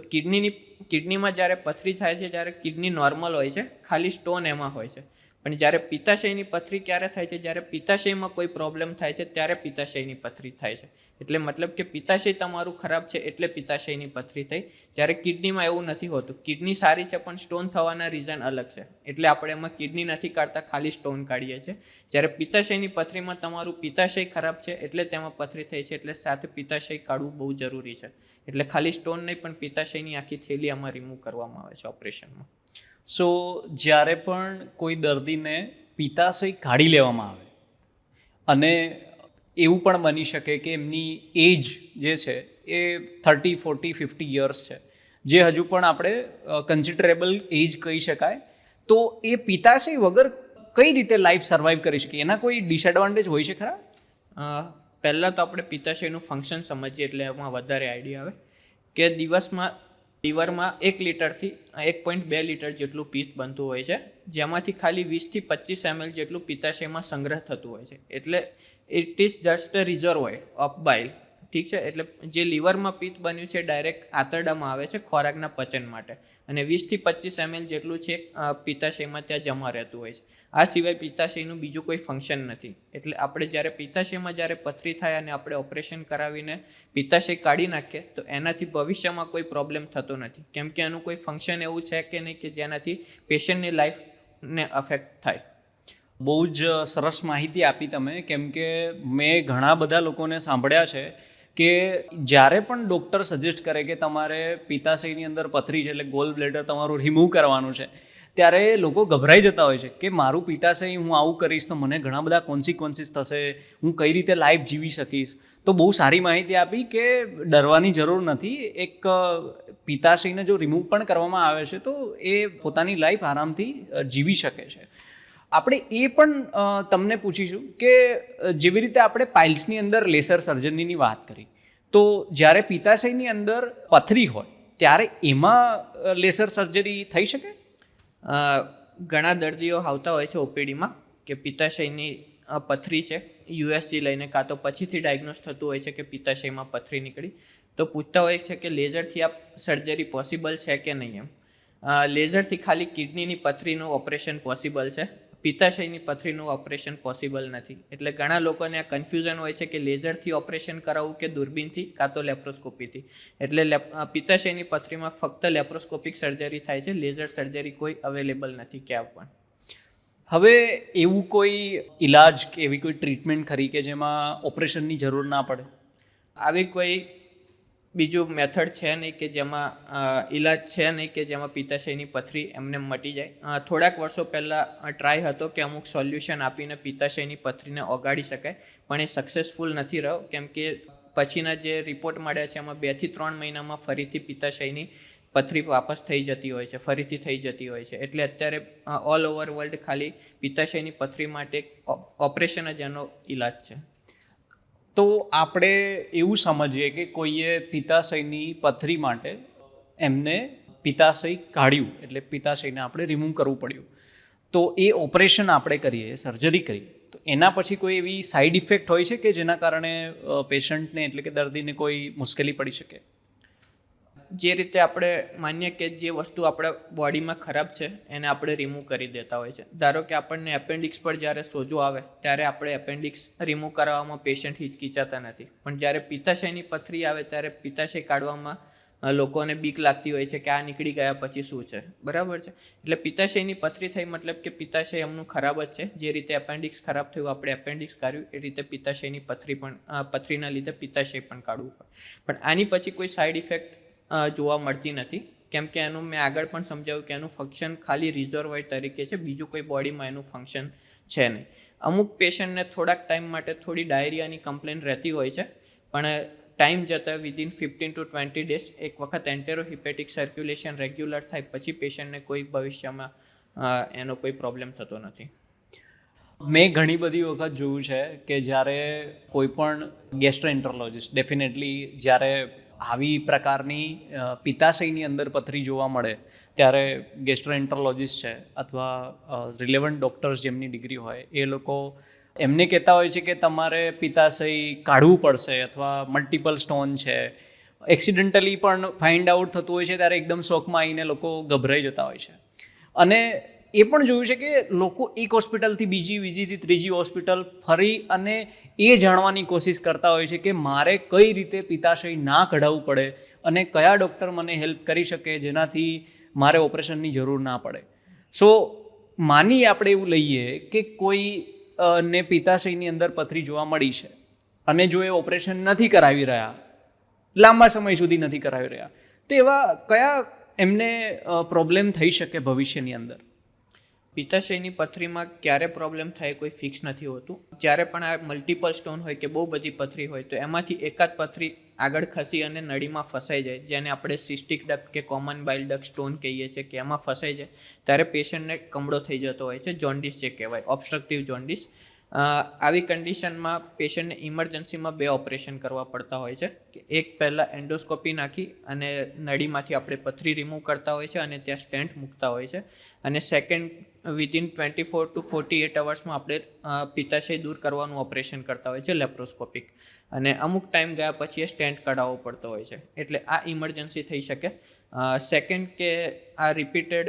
કિડનીમાં જ્યારે પથરી થાય છે ત્યારે કિડની નોર્મલ હોય છે, ખાલી સ્ટોન એમાં હોય છે. પણ જ્યારે પિત્તાશયની પથરી ક્યારે થાય છે? જ્યારે પિત્તાશયમાં કોઈ પ્રોબ્લેમ થાય છે ત્યારે પિત્તાશયની પથરી થાય છે. એટલે મતલબ કે પિત્તાશય તમારું ખરાબ છે એટલે પિત્તાશયની પથરી થઈ. જ્યારે કિડનીમાં એવું નથી હોતું. કિડની સારી છે પણ સ્ટોન થવાના રીઝન અલગ છે, એટલે આપણે એમાં કિડની નથી કાઢતા, ખાલી સ્ટોન કાઢીએ છીએ. જ્યારે પિત્તાશયની પથરીમાં તમારું પિત્તાશય ખરાબ છે એટલે તેમાં પથરી થઈ છે, એટલે સાથે પિત્તાશય કાઢવું બહુ જરૂરી છે. એટલે ખાલી સ્ટોન નહીં પણ પિત્તાશયની આખી થેલી આમાં રિમૂવ કરવામાં આવે છે ઓપરેશનમાં. સો જ્યારે પણ કોઈ દર્દીને પિત્તાશય કાઢી લેવામાં આવે અને એવું પણ બની શકે કે એમની એજ જે છે એ 30, 40, 50 યર્સ છે, જે હજુ પણ આપણે કન્સિડરેબલ એજ કહી શકાય, તો એ પિત્તાશય વગર કઈ રીતે લાઈફ સર્વાઈવ કરી શકે? એના કોઈ ડિસએડવાન્ટેજ હોય છે ખરા? પહેલાં તો આપણે પિત્તાશયનું ફંક્શન સમજીએ એટલે એમાં વધારે આઈડિયા આવે કે દિવસમાં લીવરમાં 1 લીટરથી 1.2 લીટર જેટલું પિત્ત બનતું હોય છે, જેમાંથી ખાલી 20 થી 25 ml જેટલું પિત્તાશયમાં સંગ્રહ થતું હોય છે. એટલે it is just a reservoir of bile. ઠીક છે, એટલે જે લીવરમાં પિત્ત બન્યું છે ડાયરેક્ટ આંતરડામાં આવે છે ખોરાકના પચન માટે, અને 20 થી 25 ml જેટલું છે પિત્તાશયમાં ત્યાં જમા રહેતું હોય છે. આ સિવાય પિત્તાશયનું બીજું કોઈ ફંક્શન નથી. એટલે આપણે જ્યારે પિત્તાશયમાં જ્યારે પથરી થાય અને આપણે ઓપરેશન કરાવીને પિત્તાશય કાઢી નાખીએ તો એનાથી ભવિષ્યમાં કોઈ પ્રોબ્લેમ થતો નથી. કેમ કે એનું કોઈ ફંક્શન એવું છે કે નહીં કે જેનાથી પેશન્ટની લાઈફને અફેક્ટ થાય. બહુ જ સરસ માહિતી આપી તમે, કેમ કે મેં ઘણા બધા લોકોને સાંભળ્યા છે કે જ્યારે પણ ડૉક્ટર સજેસ્ટ કરે કે તમારે પિત્તાશયની અંદર પથરી છે એટલે ગોલ બ્લેડર તમારું રિમૂવ કરવાનું છે, ત્યારે લોકો ગભરાઈ જતા હોય છે કે મારું પિત્તાશય હું આવું કરીશ તો મને ઘણા બધા કોન્સિક્વન્સીસ થશે, હું કઈ રીતે લાઈફ જીવી શકીશ. તો બહુ સારી માહિતી આપી કે ડરવાની જરૂર નથી. એક પિત્તાશયને જો રિમૂવ પણ કરવામાં આવે છે તો એ પોતાની લાઈફ આરામથી જીવી શકે છે. આપણે એ પણ તમને પૂછીશું કે જેવી રીતે આપણે પાઇલ્સની અંદર લેસર સર્જરીની વાત કરી, તો જ્યારે પિત્તાશયની અંદર પથરી હોય ત્યારે એમાં લેસર સર્જરી થઈ શકે? ઘણા દર્દીઓ આવતા હોય છે ઓપીડીમાં કે પિત્તાશયની પથરી છે, યુએસજી લઈને, કાં તો પછીથી ડાયગ્નોસ થતું હોય છે કે પિત્તાશયમાં પથરી નીકળી, તો પૂછતા હોય છે કે લેઝરથી આ સર્જરી પોસિબલ છે કે નહીં એમ. લેઝરથી ખાલી કિડનીની પથરીનું ઓપરેશન પોસિબલ છે, પિત્તાશયની પથરીનું ઓપરેશન પોસિબલ નથી. એટલે ઘણા લોકોને આ કન્ફ્યુઝન હોય છે કે લેઝરથી ઓપરેશન કરાવવું કે દૂરબીનથી કાં તો લેપ્રોસ્કોપીથી. એટલે પિત્તાશયની પથરીમાં ફક્ત લેપ્રોસ્કોપિક સર્જરી થાય છે, લેઝર સર્જરી કોઈ અવેલેબલ નથી ક્યાં પણ. હવે એવું કોઈ ઇલાજ કે એવી કોઈ ટ્રીટમેન્ટ ખરી કે જેમાં ઓપરેશનની જરૂર ના પડે? આવી કોઈ બીજું મેથડ છે નહીં કે જેમાં ઈલાજ છે નહીં કે જેમાં પિત્તાશયની પથરી એમને મટી જાય. થોડાક વર્ષો પહેલાં ટ્રાય હતો કે અમુક સોલ્યુશન આપીને પિત્તાશયની પથરીને ઓગાળી શકાય, પણ એ સક્સેસફુલ નથી રહ્યો. કેમ કે પછીના જે રિપોર્ટ મળ્યા છે એમાં 2 થી 3 મહિનામાં ફરીથી પિત્તાશયની પથરી વાપસ થઈ જતી હોય છે, ફરીથી થઈ જતી હોય છે. એટલે અત્યારે ઓલ ઓવર વર્લ્ડ ખાલી પિત્તાશયની પથરી માટે ઓપરેશન જ એનો ઈલાજ છે. તો આપણે એવું સમજીએ કે કોઈએ પિત્તાશયની પથરી માટે એમને પિત્તાશય કાઢ્યું, એટલે પિત્તાશયને આપણે રિમૂવ કરવું પડ્યું, તો એ ઓપરેશન આપણે કરીએ, સર્જરી કરીએ, તો એના પછી કોઈ એવી સાઈડ ઇફેક્ટ હોય છે કે જેના કારણે પેશન્ટને એટલે કે દર્દીને કોઈ મુશ્કેલી પડી શકે? જે રીતે આપણે માનીએ કે જે વસ્તુ આપણા બોડીમાં ખરાબ છે એને આપણે રિમૂવ કરી દેતા હોય છે. ધારો કે આપણને એપેન્ડિક્સ પર જ્યારે સોજો આવે ત્યારે આપણે એપેન્ડિક્સ રિમૂવ કરવામાં પેશન્ટ હિચકિચાતા નથી, પણ જ્યારે પિત્તાશયની પથરી આવે ત્યારે પિત્તાશય કાઢવામાં લોકોને બીક લાગતી હોય છે કે આ નીકળી ગયા પછી શું છે, બરાબર છે. એટલે પિત્તાશયની પથરી થઈ મતલબ કે પિત્તાશય એમનું ખરાબ જ છે. જે રીતે એપેન્ડિક્સ ખરાબ થયું, આપણે એપેન્ડિક્સ કાઢ્યું, એ રીતે પિત્તાશયની પથરીના લીધે પિત્તાશય પણ કાઢવું પડે. પણ આની પછી કોઈ સાઈડ ઇફેક્ટ જોવા મળતી નથી, કેમ કે એનું મેં આગળ પણ સમજાવ્યું કે એનું ફંક્શન ખાલી રિઝર્વોયર તરીકે છે, બીજું કોઈ બોડીમાં એનું ફંક્શન છે નહીં. અમુક પેશન્ટને થોડાક ટાઈમ માટે થોડી ડાયરિયાની કમ્પ્લેન રહેતી હોય છે, પણ ટાઈમ જતાં વિધિન 15 to 20 ડેઝ એક વખત એન્ટેરોહિપેટિક સર્ક્યુલેશન રેગ્યુલર થાય પછી પેશન્ટને કોઈ ભવિષ્યમાં એનો કોઈ પ્રોબ્લેમ થતો નથી. મેં ઘણી બધી વખત જોયું છે કે જ્યારે કોઈ પણ ગેસ્ટ્રોએન્ટરોલોજિસ્ટ ડેફિનેટલી જ્યારે આવી પ્રકારની પિત્તાશયની અંદર પથરી જોવા મળે ત્યારે ગેસ્ટ્રોએન્ટરોલોજિસ્ટ છે અથવા રિલેવન્ટ ડૉક્ટર્સ જેમની ડિગ્રી હોય એ લોકો એમને કહેતા હોય છે કે તમારે પિત્તાશય કાઢવું પડશે અથવા મલ્ટિપલ સ્ટોન છે. એક્સિડન્ટલી પણ ફાઇન્ડ આઉટ થતું હોય છે ત્યારે એકદમ શોકમાં આવીને લોકો ગભરાઈ જતા હોય છે. અને એ પણ જોયું છે કે લોકો એક હોસ્પિટલથી બીજીથી ત્રીજી હોસ્પિટલ ફરી અને એ જાણવાની કોશિશ કરતા હોય છે કે મારે કઈ રીતે પિત્તાશય ના કઢાવવું પડે અને કયા ડૉક્ટર મને હેલ્પ કરી શકે જેનાથી મારે ઓપરેશનની જરૂર ના પડે. સો માની આપણે એવું લઈએ કે કોઈ ને પિત્તાશયની અંદર પથરી જોવા મળી છે અને જો એ ઓપરેશન નથી કરાવી રહ્યા, લાંબા સમય સુધી નથી કરાવી રહ્યા, તો એવા કયા એમને પ્રોબ્લેમ થઈ શકે ભવિષ્યની અંદર? પિત્તાશયની પથરીમાં ક્યારે પ્રોબ્લેમ થાય કોઈ ફિક્સ નથી હોતું. જ્યારે પણ આ મલ્ટિપલ સ્ટોન હોય કે બહુ બધી પથરી હોય તો એમાંથી એકાદ પથરી આગળ ખસી અને નળીમાં ફસાઈ જાય, જેને આપણે સિસ્ટિક ડક્ટ કે કોમન બાઇલ ડક્ટ સ્ટોન કહીએ છીએ, કે એમાં ફસાઈ જાય ત્યારે પેશન્ટને કમળો થઈ જતો હોય છે, જોન્ડિસ જે કહેવાય, ઓબ્સ્ટ્રક્ટિવ જોન્ડિસ. આવી કન્ડિશનમાં પેશન્ટને ઇમરજન્સીમાં 2 ઓપરેશન કરવા પડતા હોય છે. કે એક પહેલાં એન્ડોસ્કોપી નાખી અને નળીમાંથી આપણે પથરી રિમૂવ કરતા હોય છે અને ત્યાં સ્ટેન્ટ મૂકતા હોય છે, અને સેકન્ડ વિધિન 24 to 48 અવર્સમાં આપણે પિત્તાશય દૂર કરવાનું ઓપરેશન કરતા હોય છે, લેપ્રોસ્કોપિક. અને અમુક ટાઈમ ગયા પછી એ સ્ટેન્ટ કઢાવવો પડતો હોય છે. એટલે આ ઇમરજન્સી થઈ શકે. સેકન્ડ કે આ રિપીટેડ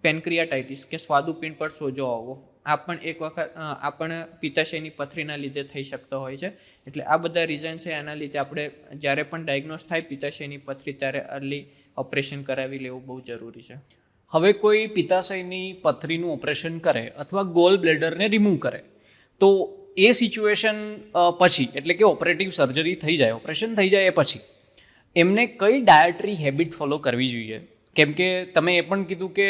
પેન્ક્રિયાટાઇટિસ કે સ્વાદુપિંડ પર સોજો આવવો, આ પણ એક વખત આ પણ પિત્તાશયની પથરીના લીધે થઈ શકતો હોય છે. એટલે આ બધા રીઝન છે, એના લીધે આપણે જ્યારે પણ ડાયગ્નોઝ થાય પિત્તાશયની પથરી ત્યારે અર્લી ઓપરેશન કરાવી લેવું બહુ જરૂરી છે. હવે કોઈ પિત્તાશયની પથરીનું ઓપરેશન કરે અથવા ગોલ બ્લેડરને રિમૂવ કરે તો એ સિચ્યુએશન પછી, એટલે કે ઓપરેટિવ સર્જરી થઈ જાય, ઓપરેશન થઈ જાય એ પછી એમને કઈ ડાયટરી હેબિટ ફોલો કરવી જોઈએ? કેમ કે તમે એ પણ કીધું કે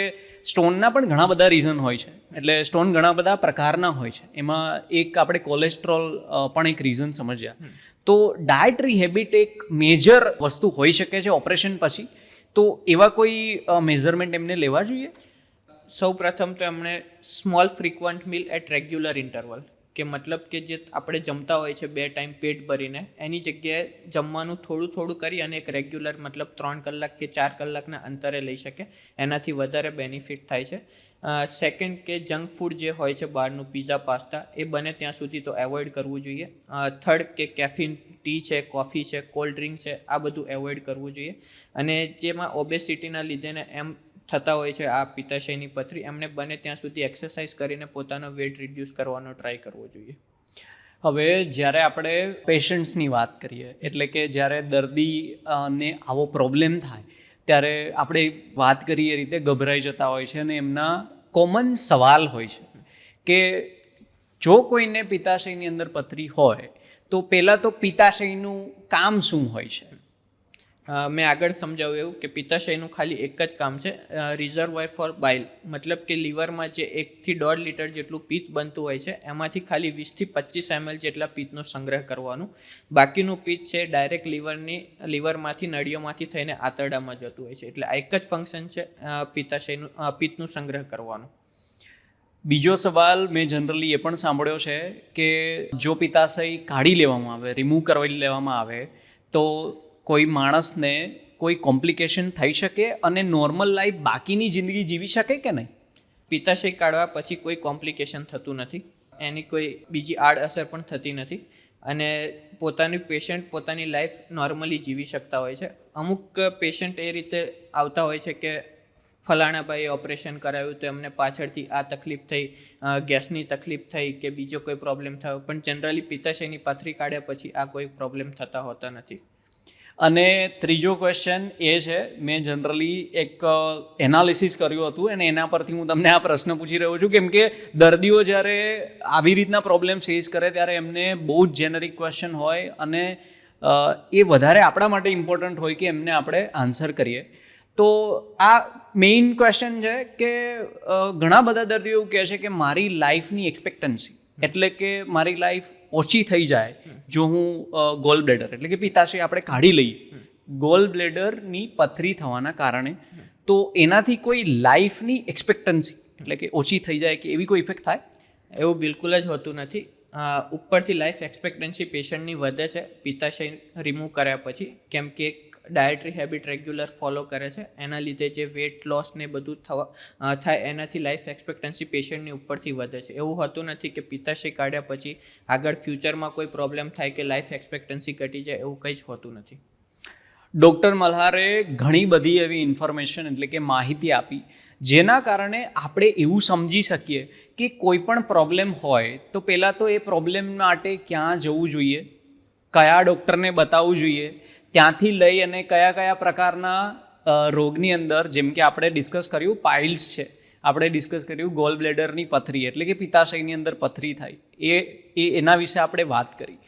સ્ટોનના પણ ઘણા બધા રીઝન હોય છે, એટલે સ્ટોન ઘણા બધા પ્રકારના હોય છે, એમાં એક આપણે કોલેસ્ટ્રોલ પણ એક રીઝન સમજ્યા. તો ડાયટરી હેબિટ એક મેજર વસ્તુ હોઈ શકે છે ઓપરેશન પછી, તો એવા કોઈ મેઝરમેન્ટ એમને લેવા જોઈએ? સૌ પ્રથમ તો એમણે small frequent meal at regular interval, કે મતલબ કે જે આપણે જમતા હોય છે 2 ટાઈમ પેટ ભરીને, એની જગ્યાએ જમવાનું થોડું થોડું કરી અને એક રેગ્યુલર મતલબ 3 કલાક કે 4 કલાકના અંતરે લઈ શકે, એનાથી વધારે બેનિફિટ થાય છે. સેકન્ડ કે જંક ફૂડ જે હોય છે બહારનું પીઝા પાસ્તા એ બને ત્યાં સુધી તો એવોઇડ કરવું જોઈએ. થર્ડ કે કેફીન, ટી છે, કોફી છે, કોલ્ડ ડ્રિંક છે, આ બધું એવોઇડ કરવું જોઈએ. અને જેમાં ઓબેસિટીના લીધે ને એમ થતા હોય છે આ પિત્તાશયની પથરી, એમને બને ત્યાં સુધી એક્સરસાઇઝ કરીને પોતાનો વેટ રિડ્યુસ કરવાનો ટ્રાય કરવો જોઈએ. હવે જ્યારે આપણે પેશન્ટ્સની વાત કરીએ, એટલે કે જ્યારે દર્દીને આવો પ્રોબ્લેમ થાય ત્યારે આપણે વાત કરીએ એ રીતે ગભરાઈ જતા હોય છે અને એમના કોમન સવાલ હોય છે કે જો કોઈને પિત્તાશયની અંદર પથરી હોય તો પહેલાં તો પિત્તાશયનું કામ શું હોય છે? મેં આગળ સમજાવ્યું એવું કે પિત્તાશયનું ખાલી એક જ કામ છે, રિઝર્વોયર ફોર બાઇલ. મતલબ કે લીવરમાં જે 1 થી 1.5 લીટર જેટલું પિત્ત બનતું હોય છે એમાંથી ખાલી 20 થી 25 ml જેટલા પિત્તનો સંગ્રહ કરવાનું. બાકીનું પિત્ત છે ડાયરેક્ટ લીવરમાંથી નળીઓમાંથી થઈને આંતરડામાં જતું હોય છે. એટલે આ એક જ ફંક્શન છે પિત્તનું સંગ્રહ કરવાનું. બીજો સવાલ મેં જનરલી એ પણ સાંભળ્યો છે કે જો પિત્તાશય કાઢી લેવામાં આવે, રિમૂવ કરી લેવામાં આવે તો કોઈ માણસને કોઈ કોમ્પ્લિકેશન થઈ શકે અને નોર્મલ લાઈફ બાકીની જિંદગી જીવી શકે કે નહીં? પિત્તાશય કાઢવા પછી કોઈ કોમ્પ્લિકેશન થતું નથી, એની કોઈ બીજી આડઅસર પણ થતી નથી, અને પેશન્ટ પોતાની લાઈફ નોર્મલી જીવી શકતા હોય છે. અમુક પેશન્ટ એ રીતે આવતા હોય છે કે ફલાણાભાઈએ ઓપરેશન કરાવ્યું તો એમને પાછળથી આ તકલીફ થઈ, ગેસની તકલીફ થઈ કે બીજો કોઈ પ્રોબ્લેમ થયો, પણ જનરલી પિત્તાશયની પથરી કાઢ્યા પછી આ કોઈ પ્રોબ્લેમ થતા હોતા નથી. અને ત્રીજો ક્વેશ્ચન એ છે, મેં જનરલી એક એનાલિસિસ કર્યું હતું અને એના પરથી હું તમને આ પ્રશ્ન પૂછી રહ્યો છું, કેમ કે દર્દીઓ જ્યારે આવી રીતના પ્રોબ્લેમ ફેસ કરે ત્યારે એમને બહુ જ જેનરિક ક્વેશ્ચન હોય અને એ વધારે આપણા માટે ઇમ્પોર્ટન્ટ હોય કે એમને આપણે આન્સર કરીએ. તો આ મેઇન ક્વેશ્ચન છે કે ઘણા બધા દર્દીઓ એવું કહે છે કે મારી લાઈફની એક્સપેક્ટન્સી એટલે કે મારી લાઈફ ઓછી થઈ જાય જો હું ગોલ બ્લેડર એટલે કે પિત્તાશય આપણે કાઢી લઈએ ગોલ બ્લેડરની પથરી થવાના કારણે, તો એનાથી કોઈ લાઈફની એક્સપેક્ટન્સી એટલે કે ઓછી થઈ જાય કે એવી કોઈ ઇફેક્ટ થાય? એવું બિલકુલ જ હોતું નથી. ઉપરથી લાઈફ એક્સપેક્ટન્સી પેશન્ટની વધે છે પિત્તાશય રિમૂવ કર્યા પછી, કેમ કે એક ડાયટરી હેબિટ રેગ્યુલર ફોલો કરે છે, એના લીધે જે વેટ લોસ ને બધું થાય એનાથી લાઈફ એક્સપેક્ટન્સી પેશન્ટની ઉપરથી વધે છે. એવું હોતું નથી કે પિત્તાશય કાઢ્યા પછી આગળ ફ્યુચરમાં કોઈ પ્રોબ્લેમ થાય કે લાઈફ એક્સપેક્ટન્સી ઘટી જાય, એવું કંઈ જ હોતું નથી. ડૉક્ટર મલ્હારે ઘણી બધી એવી ઇન્ફોર્મેશન એટલે કે માહિતી આપી જેના કારણે આપણે એવું સમજી શકીએ કે કોઈ પણ પ્રોબ્લેમ હોય તો પહેલાં તો એ પ્રોબ્લેમ માટે ક્યાં જવું જોઈએ, કયા ડૉક્ટરને બતાવવું જોઈએ, ત્યાંથી લઈ અને કયા કયા પ્રકારના રોગની અંદર, જેમ કે આપણે ડિસ્કસ કર્યું પાઇલ્સ છે, આપણે ડિસ્કસ કર્યું ગોલ બ્લેડરની પથરી એટલે કે પિત્તાશયની અંદર પથરી થાય એના વિશે આપણે વાત કરી.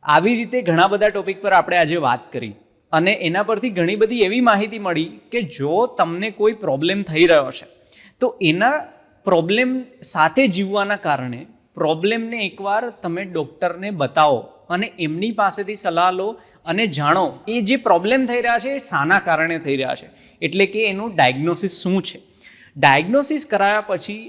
આવી રીતે ઘણા બધા ટોપિક પર આપણે આજે વાત કરી અને એના પરથી ઘણી બધી એવી માહિતી મળી કે જો તમને કોઈ પ્રોબ્લેમ થઈ રહ્યો છે તો એના પ્રોબ્લેમ સાથે જીવવાના કારણે પ્રોબ્લેમને એકવાર તમે ડૉક્ટરને બતાવો અને એમની પાસેથી સલાહ લો અને જાણો એ જે પ્રોબ્લેમ થઈ રહ્યા છે એ શાના કારણે થઈ રહ્યા છે, એટલે કે એનું ડાયગ્નોસિસ શું છે. ડાયગ્નોસિસ કરાયા પછી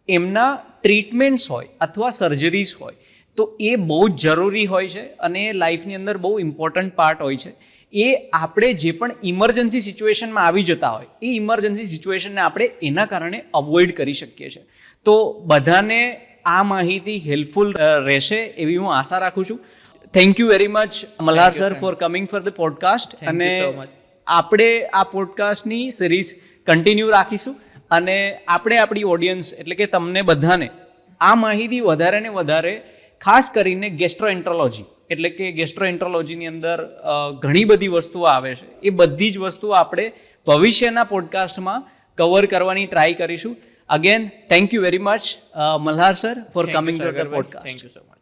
એમના ટ્રીટમેન્ટ્સ હોય અથવા સર્જરીઝ હોય તો એ બહુ જ જરૂરી હોય છે અને લાઈફની અંદર બહુ ઇમ્પોર્ટન્ટ પાર્ટ હોય છે. એ આપણે જે પણ ઇમરજન્સી સિચ્યુએશનમાં આવી જતા હોય એ ઇમરજન્સી સિચ્યુએશનને આપણે એના કારણે અવોઇડ કરી શકીએ છીએ. તો બધાને આ માહિતી હેલ્પફુલ રહેશે એવી હું આશા રાખું છું. Thank you very much Malhar sir for coming for the podcast. અને આપણે આ પોડકાસ્ટની સિરીઝ કન્ટિન્યુ રાખીશું અને આપણે આપણી ઓડિયન્સ એટલે કે તમને બધાને આ માહિતી વધારે ને વધારે ખાસ કરીને ગેસ્ટ્રોએન્ટ્રોલોજી એટલે કે ગેસ્ટ્રોએન્ટ્રોલોજીની અંદર ઘણી બધી વસ્તુઓ આવે છે, એ બધી જ વસ્તુઓ આપણે ભવિષ્યના પોડકાસ્ટમાં કવર કરવાની ટ્રાય કરીશું. Again thank you very much Malhar sir for coming to the podcast. Thank you so much.